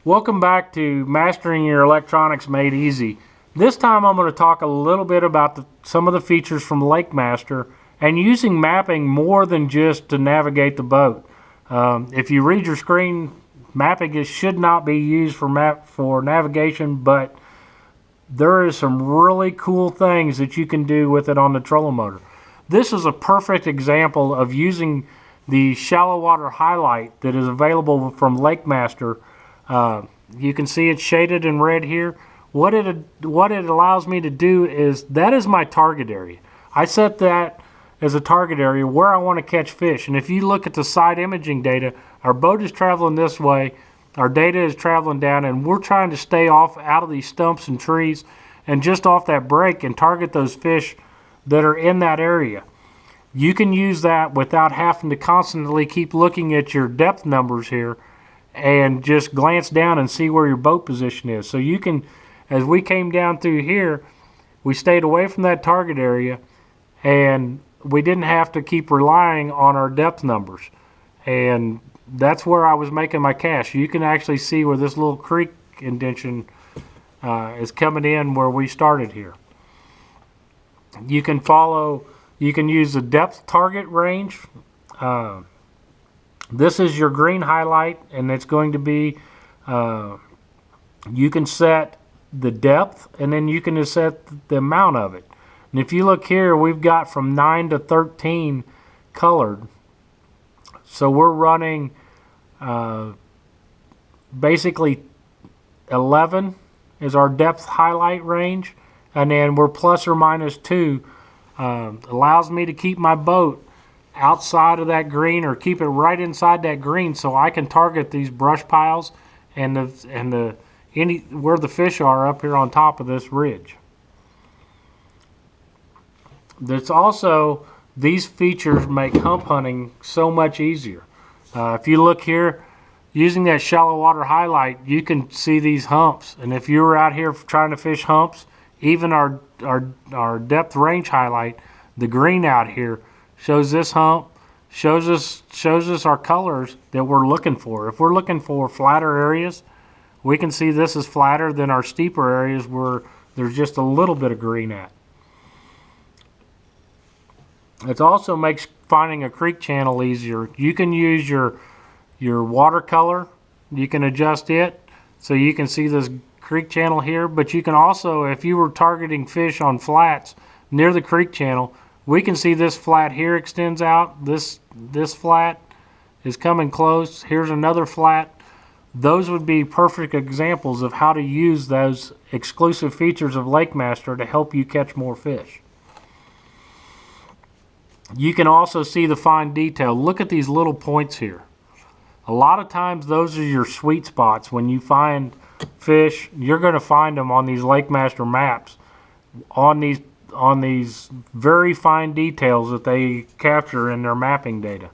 Welcome back to Mastering Your Electronics Made Easy. This time I'm going to talk a little bit about some of the features from LakeMaster and using mapping more than just to navigate the boat. If you read your screen, mapping should not be used for navigation, but there is some really cool things that you can do with it on the trolling motor. This is a perfect example of using the shallow water highlight that is available from LakeMaster. You can see it's shaded in red here. What it allows me to do is, that is my target area. I set that as a target area where I want to catch fish. And if you look at the side imaging data, our boat is traveling this way, our data is traveling down, and we're trying to stay out of these stumps and trees and just off that break and target those fish that are in that area. You can use that without having to constantly keep looking at your depth numbers here and just glance down and see where your boat position is. So you can, as we came down through here, we stayed away from that target area and we didn't have to keep relying on our depth numbers. And that's where I was making my cast. You can actually see where this little creek indentation is coming in where we started here. You can use the depth target range. This is your green highlight, and it's going to be, you can set the depth, and then you can just set the amount of it. And if you look here, we've got from 9 to 13 colored. So we're running basically 11 is our depth highlight range, and then we're plus or minus 2. Allows me to keep my boat outside of that green or keep it right inside that green so I can target these brush piles and where the fish are up here on top of this ridge. There's also, these features make hump hunting so much easier. If you look here, using that shallow water highlight, you can see these humps, and if you were out here trying to fish humps, even our depth range highlight, the green out here, shows this hump, shows us our colors that we're looking for. If we're looking for flatter areas, we can see this is flatter than our steeper areas where there's just a little bit of green at. It also makes finding a creek channel easier. You can use your watercolor, you can adjust it so you can see this creek channel here, but you can also, if you were targeting fish on flats near the creek channel, we can see this flat here extends out. This flat is coming close. Here's another flat. Those would be perfect examples of how to use those exclusive features of LakeMaster to help you catch more fish. You can also see the fine detail. Look at these little points here. A lot of times those are your sweet spots. When you find fish, you're going to find them on these LakeMaster maps, on these very fine details that they capture in their mapping data.